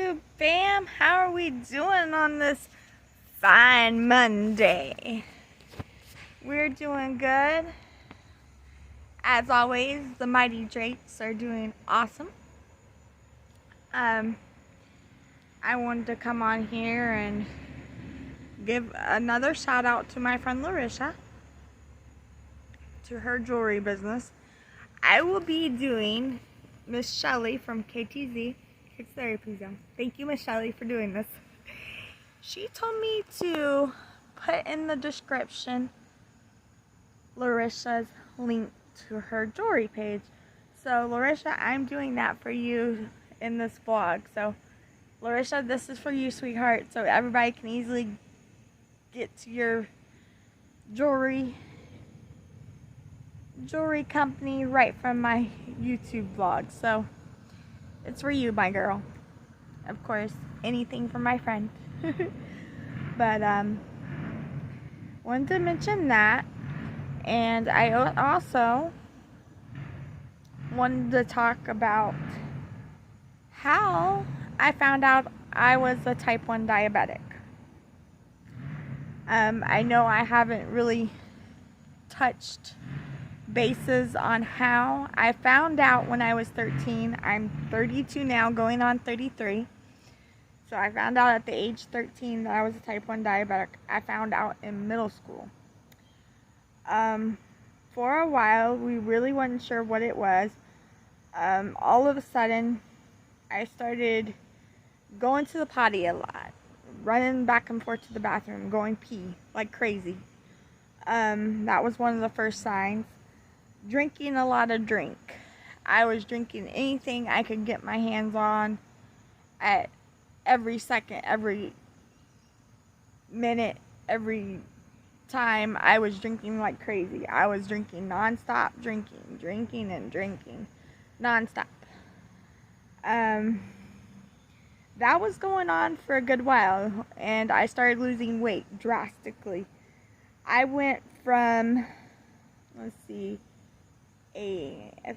YouTube fam? How are we doing on this fine Monday? We're doing good. As always, the mighty Drakes are doing awesome. I wanted to come on here and give another shout out to my friend Larissa, to her jewelry business. I will be doing Miss Shelly from KTZ. Kids Therapy Zone. Thank you, Miss Shelly, for doing this. She told me to put in the description Larissa's link to her jewelry page. So, Larissa, I'm doing that for you in this vlog. So, Larissa, this is for you, sweetheart, so everybody can easily get to your jewelry company right from my YouTube vlog. So, it's for you, my girl. Of course, anything for my friend. But, wanted to mention that. And I also wanted to talk about how I found out I was a type 1 diabetic. I know I haven't really touched bases on how. I found out when I was 13. I'm 32 now, going on 33. So I found out at the age 13 that I was a type 1 diabetic. I found out in middle school. For a while, we really wasn't sure what it was. All of a sudden, I started going to the potty a lot, running back and forth to the bathroom, going pee like crazy. That was one of the first signs. Drinking a lot of drink. I was drinking anything I could get my hands on at every second, every minute, every time. I was drinking like crazy. I was drinking non-stop, drinking and drinking non-stop. That was going on for a good while, and I started losing weight drastically. I went from, I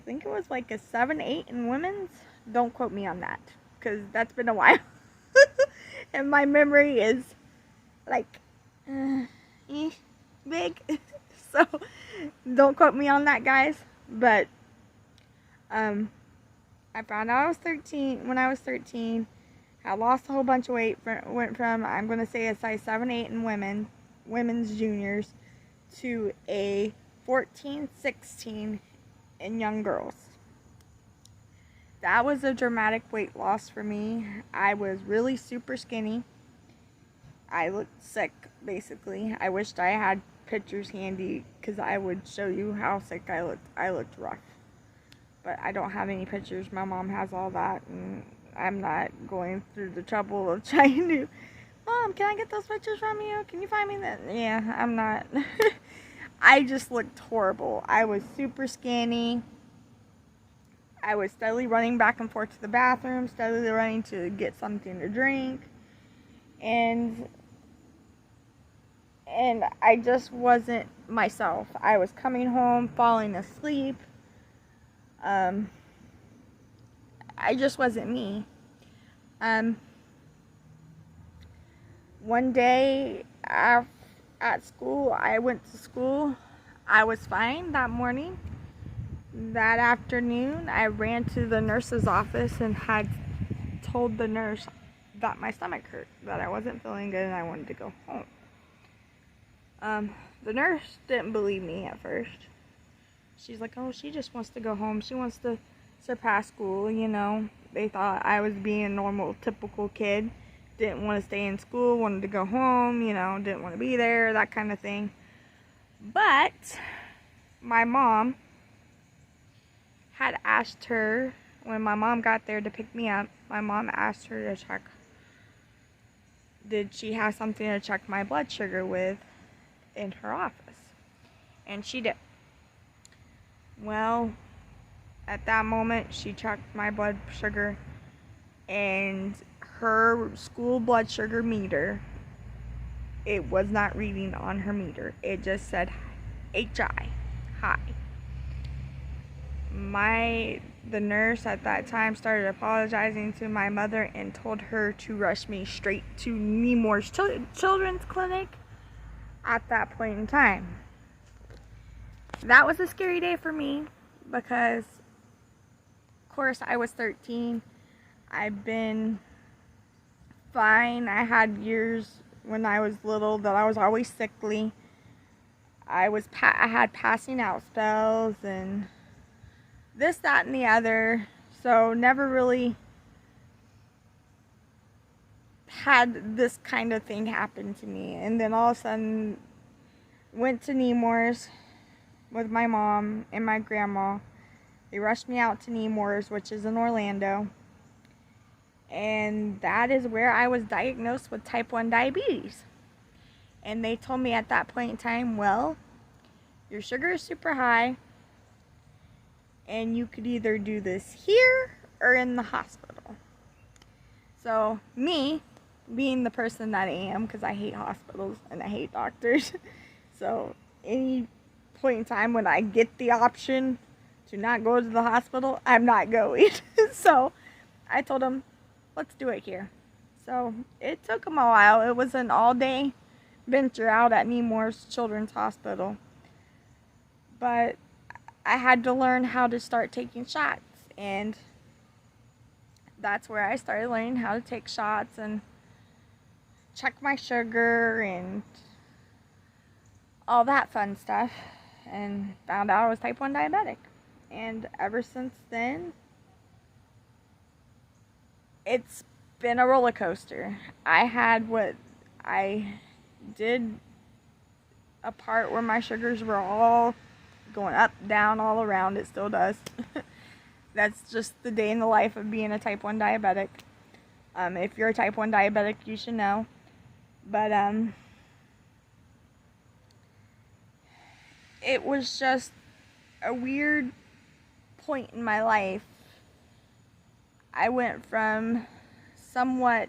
think it was like a 7-8 in women's. Don't quote me on that, because that's been a while. And my memory is like big. So don't quote me on that, guys. But I found out when I was 13. I lost a whole bunch of weight. Went from, I'm going to say, a size 7-8 in women's juniors, to a 14-16 in young girls. That was a dramatic weight loss for me. I was really super skinny. I looked sick, basically. I wished I had pictures handy, because I would show you how sick I looked. I looked rough. But I don't have any pictures. My mom has all that, and I'm not going through the trouble of trying to, Mom, can I get those pictures from you? Can you find me that? Yeah, I'm not. I just looked horrible. I was super skinny. I was steadily running back and forth to the bathroom, steadily running to get something to drink. And I just wasn't myself. I was coming home, falling asleep. I just wasn't me. One day at school, I went to school. I was fine that morning. That afternoon, I ran to the nurse's office and had told the nurse that my stomach hurt, that I wasn't feeling good and I wanted to go home. The nurse didn't believe me at first. She's like, oh, she just wants to go home. She wants to surpass school, you know. They thought I was being a normal, typical kid. Didn't want to stay in school, wanted to go home, you know, didn't want to be there, that kind of thing. But my mom had asked her, when my mom got there to pick me up, my mom asked her to check, did she have something to check my blood sugar with in her office? And she did. Well, at that moment, she checked my blood sugar, and her school blood sugar meter, it was not reading on her meter. It just said HI, high. the nurse at that time started apologizing to my mother and told her to rush me straight to Nemours Children's Clinic at that point in time. That was a scary day for me because, of course, I was 13. I've been fine. I had years when I was little that I was always sickly. I had passing out spells and this, that, and the other. So never really had this kind of thing happen to me. And then all of a sudden went to Nemours with my mom and my grandma. They rushed me out to Nemours, which is in Orlando. And that is where I was diagnosed with type 1 diabetes. And they told me at that point in time, well, your sugar is super high, and you could either do this here or in the hospital. So me, being the person that I am, because I hate hospitals and I hate doctors, so any point in time when I get the option to not go to the hospital, I'm not going. So I told them, let's do it here. So it took them a while. It was an all-day venture out at Nemours Children's Hospital. But I had to learn how to start taking shots, and that's where I started learning how to take shots and check my sugar and all that fun stuff, and found out I was type 1 diabetic. And ever since then, it's been a roller coaster. I did a part where my sugars were all going up, down, all around. It still does. That's just the day in the life of being a type 1 diabetic. If you're a type 1 diabetic, you should know. But it was just a weird point in my life. I went from somewhat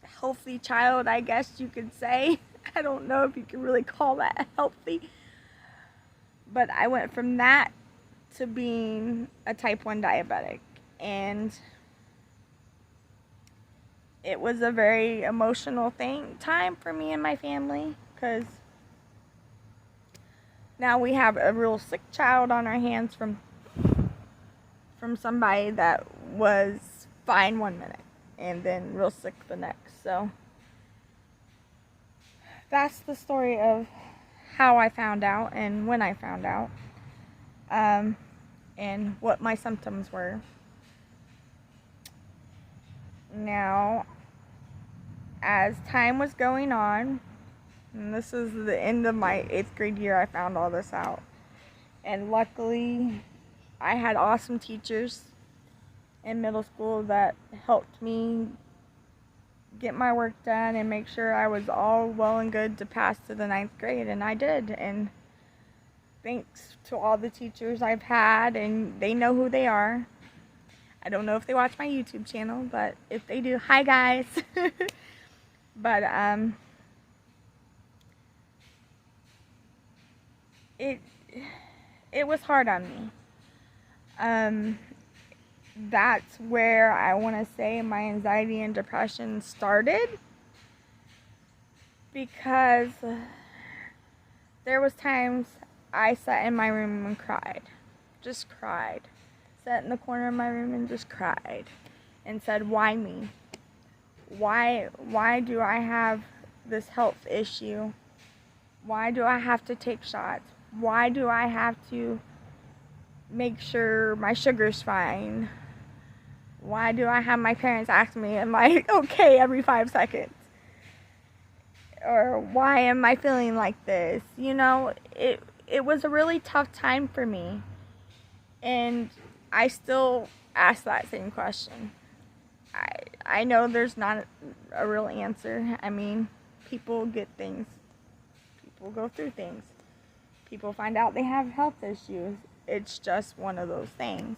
healthy child, I guess you could say. I don't know if you can really call that healthy. But I went from that to being a type 1 diabetic. And it was a very emotional time for me and my family, because now we have a real sick child on our hands from somebody that was fine one minute and then real sick the next. So that's the story of how I found out and when I found out, and what my symptoms were. Now, as time was going on, and this is the end of my 8th grade year, I found all this out. And luckily, I had awesome teachers in middle school that helped me get my work done and make sure I was all well and good to pass to the 9th grade, and I did. And thanks to all the teachers I've had, and they know who they are. I don't know if they watch my YouTube channel, but if they do, hi guys. But it was hard on me. That's where I want to say my anxiety and depression started, because there was times I sat in my room and cried, just cried, sat in the corner of my room and just cried, and said, why me? Why do I have this health issue? Why do I have to take shots? Why do I have to make sure my sugar's fine? Why do I have my parents ask me, am I okay, every 5 seconds? Or why am I feeling like this? You know, it was a really tough time for me. And I still ask that same question. I know there's not a real answer. I mean, people get things. People go through things. People find out they have health issues. It's just one of those things.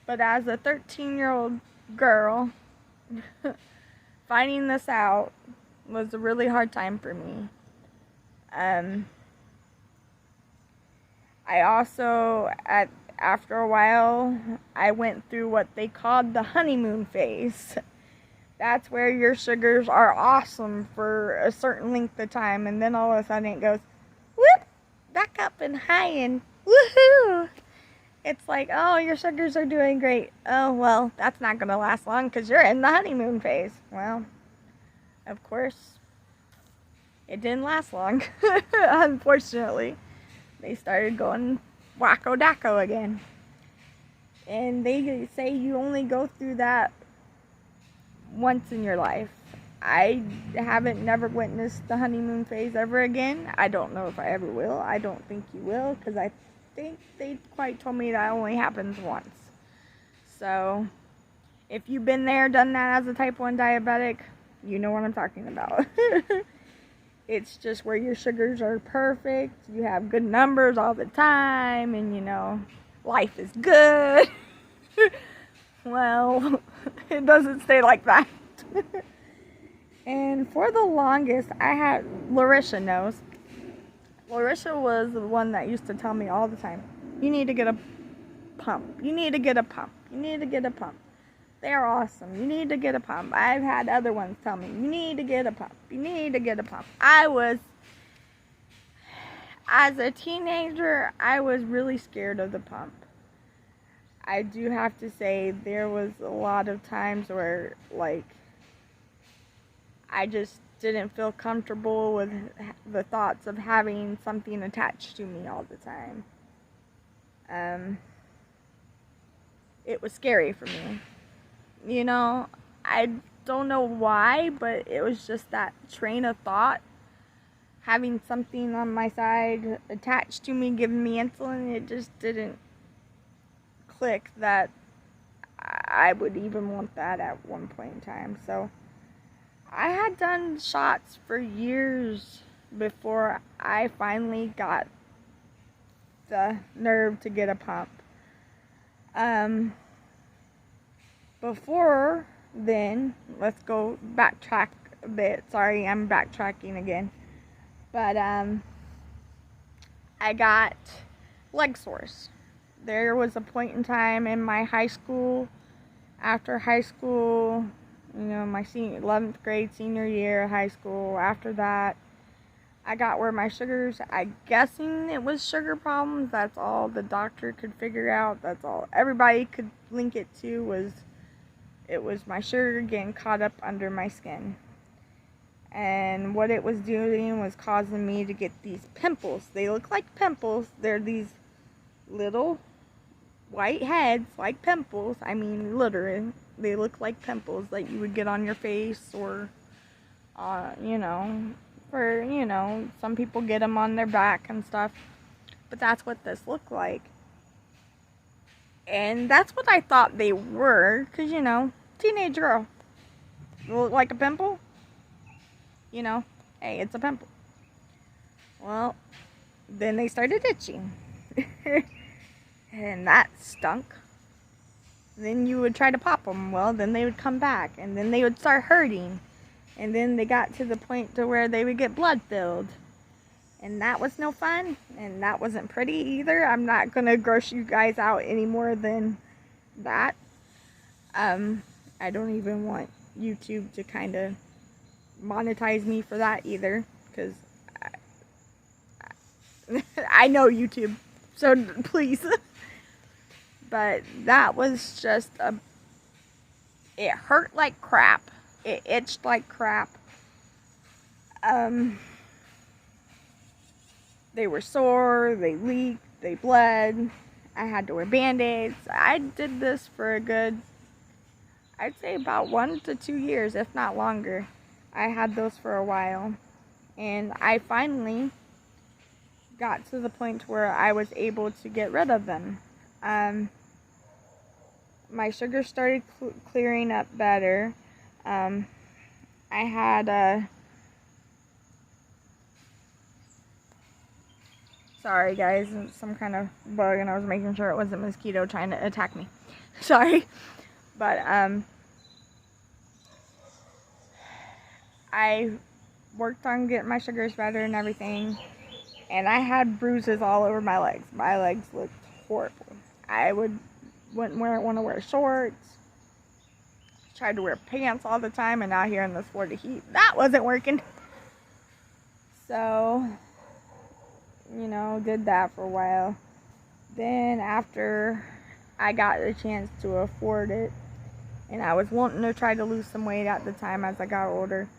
But as a 13-year-old girl, finding this out was a really hard time for me. I also, after a while, I went through what they called the honeymoon phase. That's where your sugars are awesome for a certain length of time, and then all of a sudden it goes, whoop, back up and high and woohoo! It's like, oh, your sugars are doing great. Oh, well, that's not going to last long because you're in the honeymoon phase. Well, of course, it didn't last long, unfortunately. They started going wacko dacko again. And they say you only go through that once in your life. I haven't never witnessed the honeymoon phase ever again. I don't know if I ever will. I don't think you will, because I think they quite told me that only happens once. So, if you've been there, done that as a type 1 diabetic, you know what I'm talking about. It's just where your sugars are perfect, you have good numbers all the time, and you know, life is good. Well, it doesn't stay like that. And for the longest, I had, Larisha knows. Larisha was the one that used to tell me all the time, you need to get a pump. You need to get a pump. You need to get a pump. They're awesome. You need to get a pump. I've had other ones tell me, you need to get a pump. You need to get a pump. As a teenager, I was really scared of the pump. I do have to say, there was a lot of times where, like, I just didn't feel comfortable with the thoughts of having something attached to me all the time. It was scary for me. You know, I don't know why, but it was just that train of thought. Having something on my side attached to me, giving me insulin, it just didn't click that I would even want that at one point in time. So I had done shots for years before I finally got the nerve to get a pump. Before then, let's go backtrack a bit. Sorry, I'm backtracking again. But I got leg sores. There was a point in time in my high school, after high school, you know, my 11th grade, senior year of high school. After that, I got where my sugars, I'm guessing it was sugar problems. That's all the doctor could figure out. That's all everybody could link it to, it was my sugar getting caught up under my skin. And what it was doing was causing me to get these pimples. They look like pimples. They're these little white heads, like pimples. I mean, literally, they look like pimples that you would get on your face, or, you know, for, you know, some people get them on their back and stuff. But that's what this looked like. And that's what I thought they were, because, you know, teenage girl. Look like a pimple? You know, hey, it's a pimple. Well, then they started itching. And that stunk. Then you would try to pop them. Well, then they would come back. And then they would start hurting. And then they got to the point to where they would get blood filled. And that was no fun. And that wasn't pretty either. I'm not going to gross you guys out any more than that. I don't even want YouTube to kind of monetize me for that either, because I know YouTube, so please. But that was just it hurt like crap. It itched like crap. They were sore, they leaked, they bled. I had to wear band-aids. I did this for a good, I'd say about 1 to 2 years, if not longer. I had those for a while, and I finally got to the point where I was able to get rid of them. My sugar started clearing up better. I had sorry guys, some kind of bug, and I was making sure it wasn't a mosquito trying to attack me. Sorry. But I worked on getting my sugars better and everything, And I had bruises all over my legs. My legs looked horrible. I wouldn't want to wear shorts. Tried to wear pants all the time, and out here in this Florida heat, that wasn't working. So, you know, did that for a while. Then after I got the chance to afford it, and I was wanting to try to lose some weight at the time as I got older,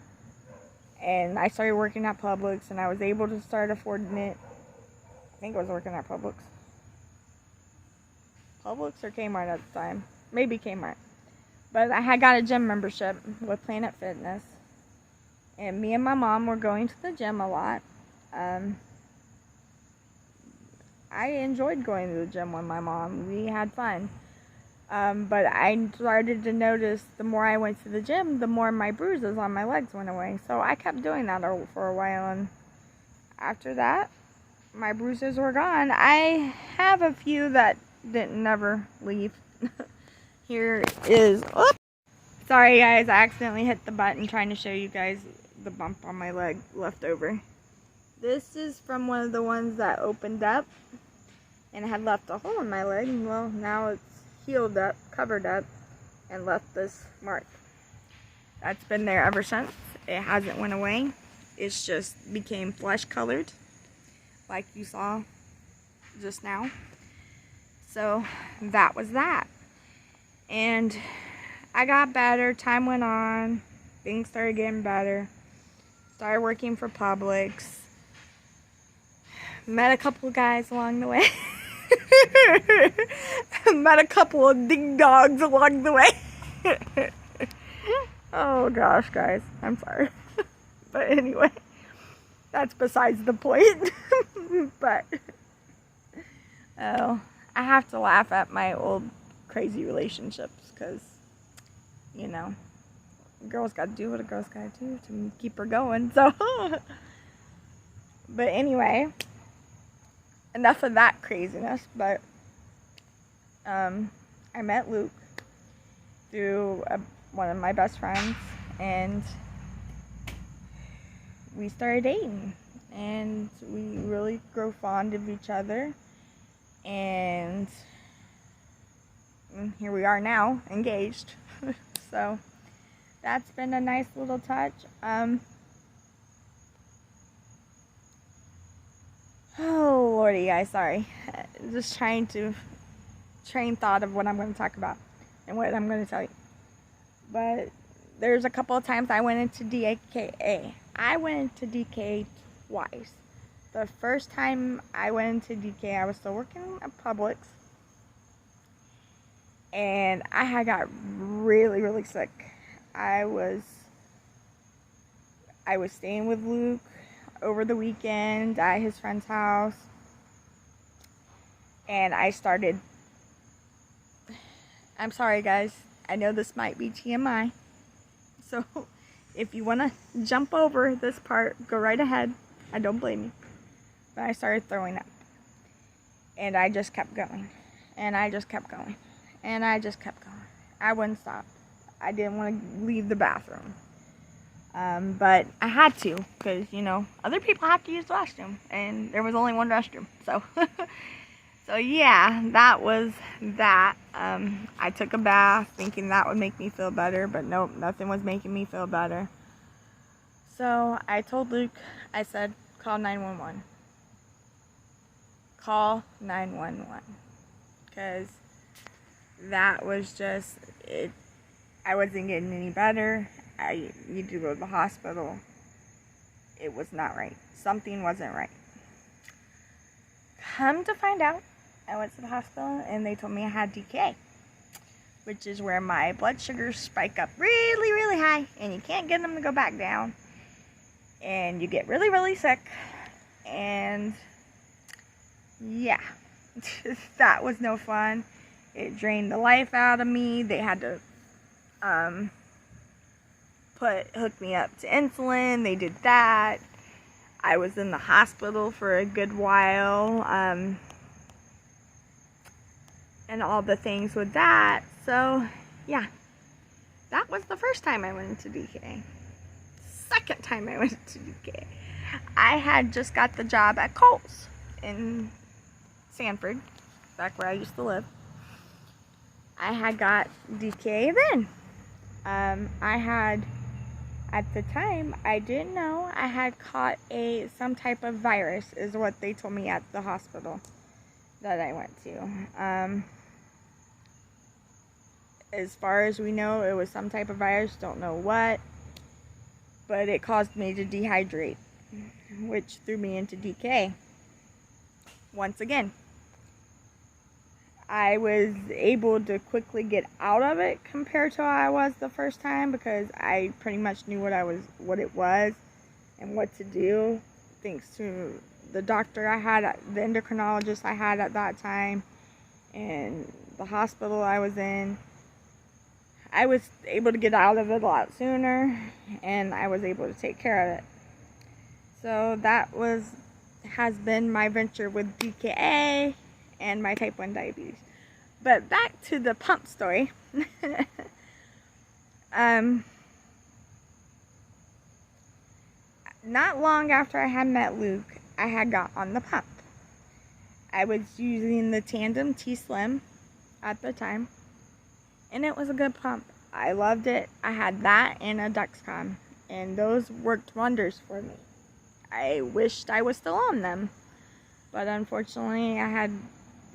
and I started working at Publix, and I was able to start affording it. I think I was working at Publix or Kmart at the time. Maybe Kmart. But I had got a gym membership with Planet Fitness. And me and my mom were going to the gym a lot. I enjoyed going to the gym with my mom. We had fun. But I started to notice the more I went to the gym, the more my bruises on my legs went away. So I kept doing that for a while. And after that, my bruises were gone. I have a few that didn't never leave. Here is, oops. Sorry guys, I accidentally hit the button trying to show you guys the bump on my leg left over. This is from one of the ones that opened up and had left a hole in my leg. Well, now it's healed up, covered up, and left this mark. That's been there ever since. It hasn't went away. It's just became flesh colored, like you saw just now. So that was that. And I got better. Time went on. Things started getting better. Started working for Publix. Met a couple of guys along the way. Met a couple of ding dogs along the way. Oh gosh, guys. I'm sorry. But anyway, that's besides the point. But, oh, I have to laugh at my old crazy relationships because, you know, a girl's got to do what a girl's got to do to keep her going. So, but anyway, enough of that craziness. But I met Luke through one of my best friends, and we started dating, and we really grew fond of each other, and here we are now, engaged. So that's been a nice little touch. Oh lordy, guys, sorry. Just trying to train thought of what I'm going to talk about and what I'm going to tell you. But there's a couple of times I went into DKA. I went into DKA twice. The first time I went into DKA, I was still working at Publix. And I had got really, really sick. I was staying with Luke over the weekend at his friend's house. And I started, I'm sorry guys, I know this might be TMI. So if you want to jump over this part, go right ahead. I don't blame you. But I started throwing up. And I just kept going. And I just kept going. And I just kept going. I wouldn't stop. I didn't want to leave the bathroom. But I had to, because, you know, other people have to use the restroom. And there was only one restroom. So, so yeah, that was that. I took a bath thinking that would make me feel better. But nope, nothing was making me feel better. So I told Luke, I said, call 911. Call 911. Because that was just it. I wasn't getting any better. I needed to go to the hospital. It was not right. Something wasn't right. Come to find out, I went to the hospital and they told me I had DKA, which is where my blood sugars spike up really, really high and you can't get them to go back down. And you get really, really sick. And yeah, that was no fun. It drained the life out of me. They had to hook me up to insulin. They did that. I was in the hospital for a good while. And all the things with that. So, yeah. That was the first time I went into DKA. Second time I went into DKA. I had just got the job at Kohl's in Sanford, back where I used to live. I had got DKA then. I had, at the time, I didn't know I had caught some type of virus, is what they told me at the hospital that I went to. As far as we know, it was some type of virus, don't know what, but it caused me to dehydrate, which threw me into DKA. Once again, I was able to quickly get out of it compared to how I was the first time, because I pretty much knew what it was and what to do, thanks to the doctor I had, the endocrinologist I had at that time, and the hospital I was in. I was able to get out of it a lot sooner, and I was able to take care of it. So that has been my venture with DKA and my type 1 diabetes. But back to the pump story. Not long after I had met Luke, I had got on the pump. I was using the Tandem T-Slim at the time, and it was a good pump. I loved it. I had that and a Dexcom, and those worked wonders for me. I wished I was still on them, but unfortunately I had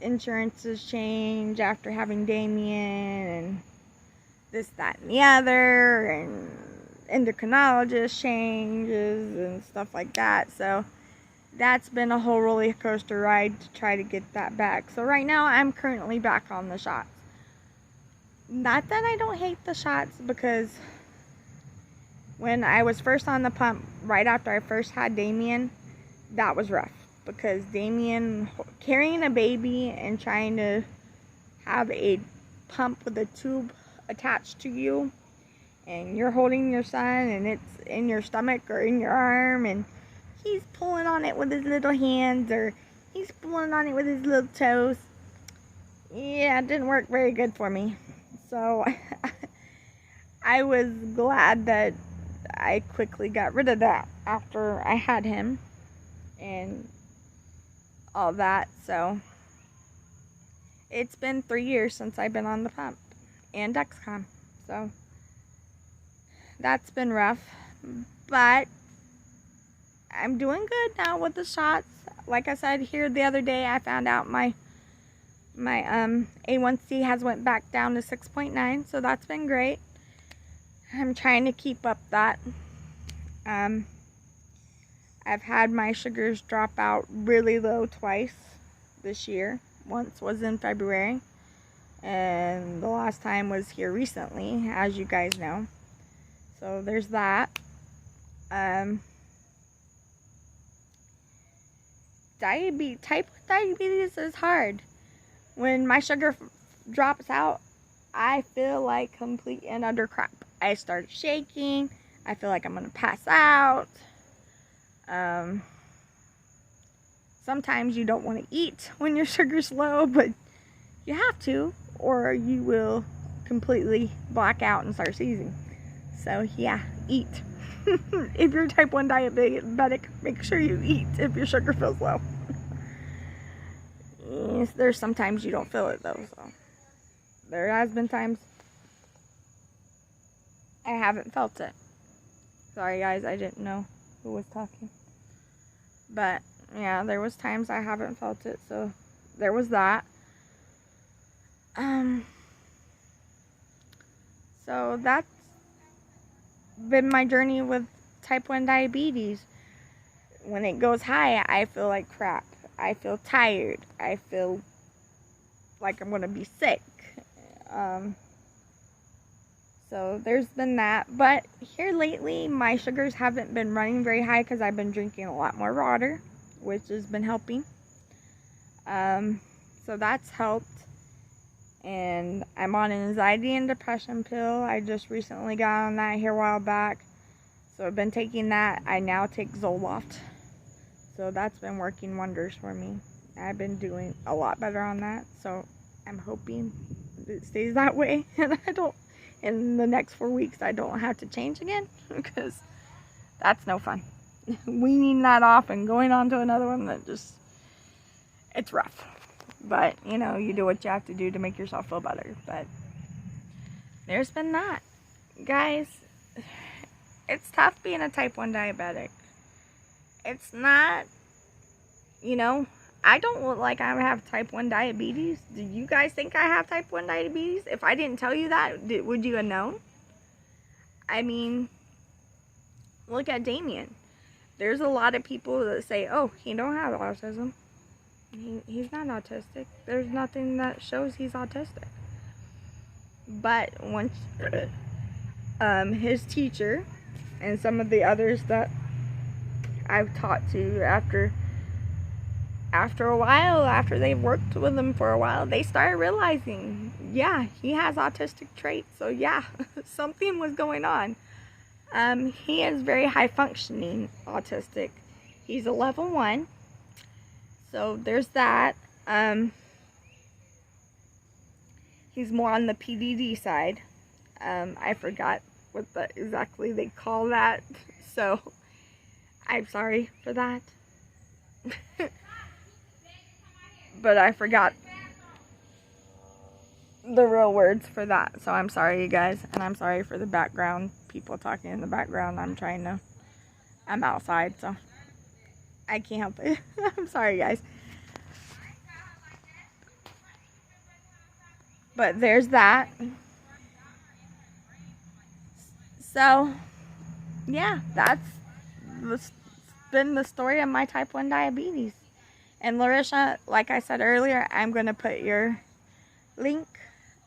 insurances change after having Damien, and this, that, and the other, and endocrinologist changes and stuff like that. So that's been a whole roller coaster ride to try to get that back. So right now I'm currently back on the shots. Not that I don't hate the shots, because when I was first on the pump, right after I first had Damien, that was rough. Because Damien, carrying a baby and trying to have a pump with a tube attached to you, and you're holding your son, and it's in your stomach or in your arm, and he's pulling on it with his little hands, or he's pulling on it with his little toes. Yeah, it didn't work very good for me. So I was glad that I quickly got rid of that after I had him and all that. So it's been 3 years since I've been on the pump and Dexcom. So that's been rough, but I'm doing good now with the shots. Like I said here the other day, I found out my A1C has went back down to 6.9, so that's been great. I'm trying to keep up that. I've had my sugars drop out really low twice this year. Once was in February, and the last time was here recently, as you guys know. So there's that. Type 1 diabetes is hard. When my sugar drops out, I feel like complete and utter crap. I start shaking. I feel like I'm gonna pass out. Sometimes you don't want to eat when your sugar's low, but you have to, or you will completely black out and start seizing. So yeah, eat. If you're type 1 diabetic, make sure you eat if your sugar feels low. Yes, there's sometimes you don't feel it though, so there has been times I haven't felt it. Sorry guys, I didn't know who was talking. But yeah, there was times I haven't felt it, so there was that. So that's been my journey with type 1 diabetes. When it goes high, I feel like crap. I feel tired. I feel like I'm gonna be sick. So there's been that. But here lately, my sugars haven't been running very high because I've been drinking a lot more water, which has been helping. So that's helped. And I'm on an anxiety and depression pill. I just recently got on that here a while back. So I've been taking that. I now take Zoloft. So that's been working wonders for me. I've been doing a lot better on that. So I'm hoping it stays that way. And in the next 4 weeks, I don't have to change again. Because that's no fun. weaning that off and going on to another one, that just, it's rough. But, you know, you do what you have to do to make yourself feel better. But there's been that. Guys, it's tough being a type 1 diabetic. It's not, you know, I don't look like I have type 1 diabetes. Do you guys think I have type 1 diabetes? If I didn't tell you that, would you have known? I mean, look at Damien. There's a lot of people that say, oh, he don't have autism. He's not autistic. There's nothing that shows he's autistic. But once his teacher and some of the others that I've taught to, after a while, after they've worked with him for a while, they started realizing, yeah, he has autistic traits. So yeah, something was going on. He is very high functioning autistic. He's a level 1. So there's that. He's more on the PDD side. I forgot what exactly they call that. So I'm sorry for that. But I forgot the real words for that. So I'm sorry, you guys. And I'm sorry for the background. People talking in the background. I'm outside, so I can't help it. I'm sorry, guys. But there's that. So, yeah, that's been the story of my type 1 diabetes. And Larisha, like I said earlier, I'm going to put your link.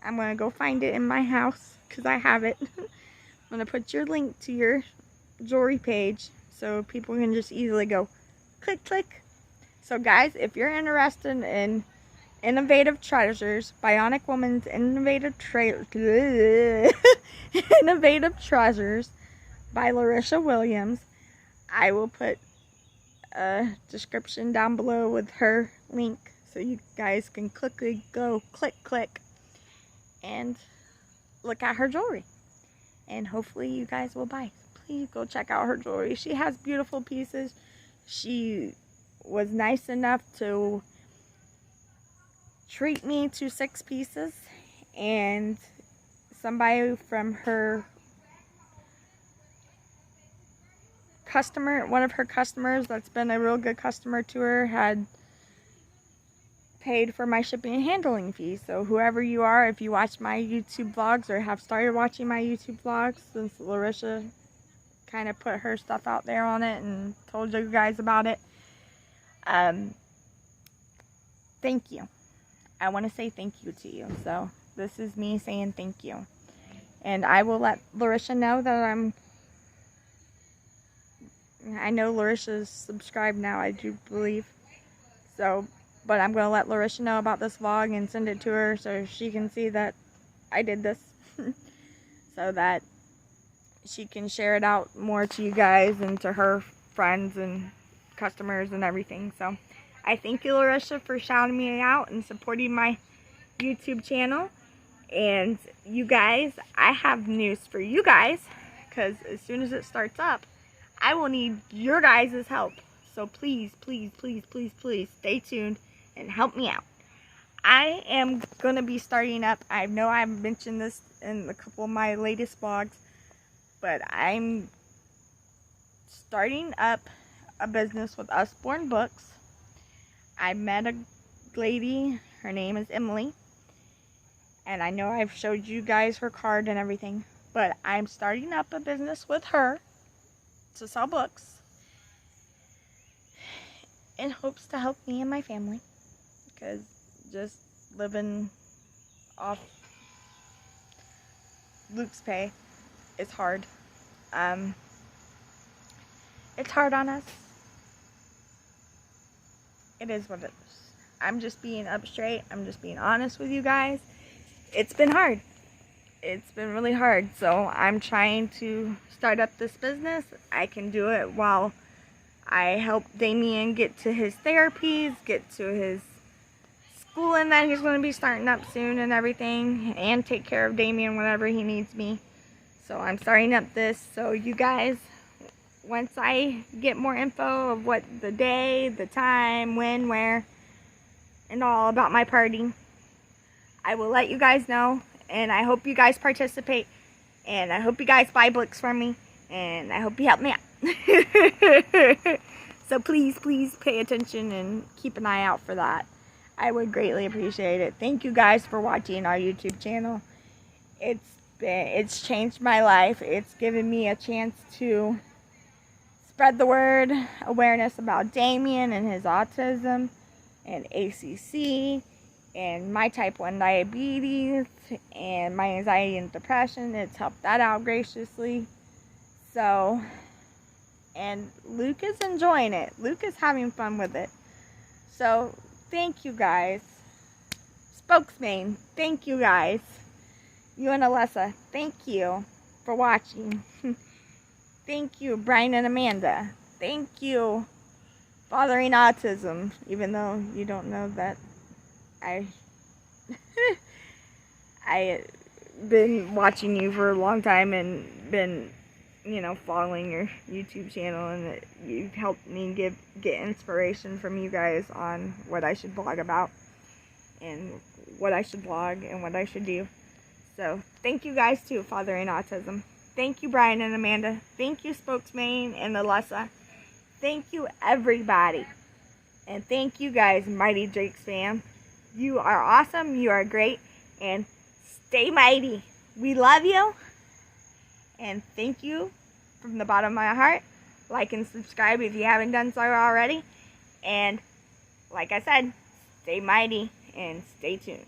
I'm going to go find it in my house because I have it. I'm going to put your link to your jewelry page so people can just easily go click, click. So guys, if you're interested in Innovative Treasures, Bionic Woman's Innovative Treasures by Larisha Williams, I will put a description down below with her link so you guys can quickly go click and look at her jewelry, and hopefully you guys will buy. Please go check out her jewelry. She has beautiful pieces. She was nice enough to treat me to 6 pieces, and somebody from her customer, one of her customers that's been a real good customer to her, had paid for my shipping and handling fees. So whoever you are, if you watch my YouTube vlogs or have started watching my YouTube vlogs since Larisha kind of put her stuff out there on it and told you guys about it, thank you. I want to say thank you to you. So this is me saying thank you. And I will let Larisha know that I know Larisha's subscribed now, I do believe. So, but I'm going to let Larisha know about this vlog and send it to her so she can see that I did this. So that she can share it out more to you guys and to her friends and customers and everything. So I thank you, Larisha, for shouting me out and supporting my YouTube channel. And you guys, I have news for you guys, because as soon as it starts up, I will need your guys' help. So please, please, please, please, please stay tuned and help me out. I am going to be starting up, I know I've mentioned this in a couple of my latest vlogs, but I'm starting up a business with Usborne Books. I met a lady, her name is Emily, and I know I've showed you guys her card and everything, but I'm starting up a business with her to sell books in hopes to help me and my family, because just living off Luke's pay is hard. It's hard on us. It is what it is. I'm just being up straight. I'm just being honest with you guys. It's been hard. It's been really hard. So I'm trying to start up this business. I can do it while I help Damien get to his therapies, get to his schooling that he's going to be starting up soon and everything, and take care of Damien whenever he needs me. So I'm starting up this so you guys once I get more info of what the day, the time, when, where, and all about my party, I will let you guys know. And I hope you guys participate. And I hope you guys buy books from me. And I hope you help me out. So please, please pay attention and keep an eye out for that. I would greatly appreciate it. Thank you guys for watching our YouTube channel. It's changed my life. It's given me a chance to spread the word, awareness about Damien and his autism, and ACC, and my type 1 diabetes, and my anxiety and depression. It's helped that out graciously. So, and Luke is enjoying it. Luke is having fun with it. So, thank you guys. Spokesman, thank you guys. You and Alyssa, thank you for watching. Thank you, Brian and Amanda. Thank you, Fathering Autism, even though you don't know that I been watching you for a long time and been, following your YouTube channel, and you've helped me get inspiration from you guys on what I should blog about and what I should blog and what I should do. So thank you guys too, Fathering Autism. Thank you, Brian and Amanda. Thank you, Spokesman and Alyssa. Thank you, everybody. And thank you guys, Mighty Drakes fam. You are awesome. You are great. And stay mighty. We love you. And thank you from the bottom of my heart. Like and subscribe if you haven't done so already. And like I said, stay mighty and stay tuned.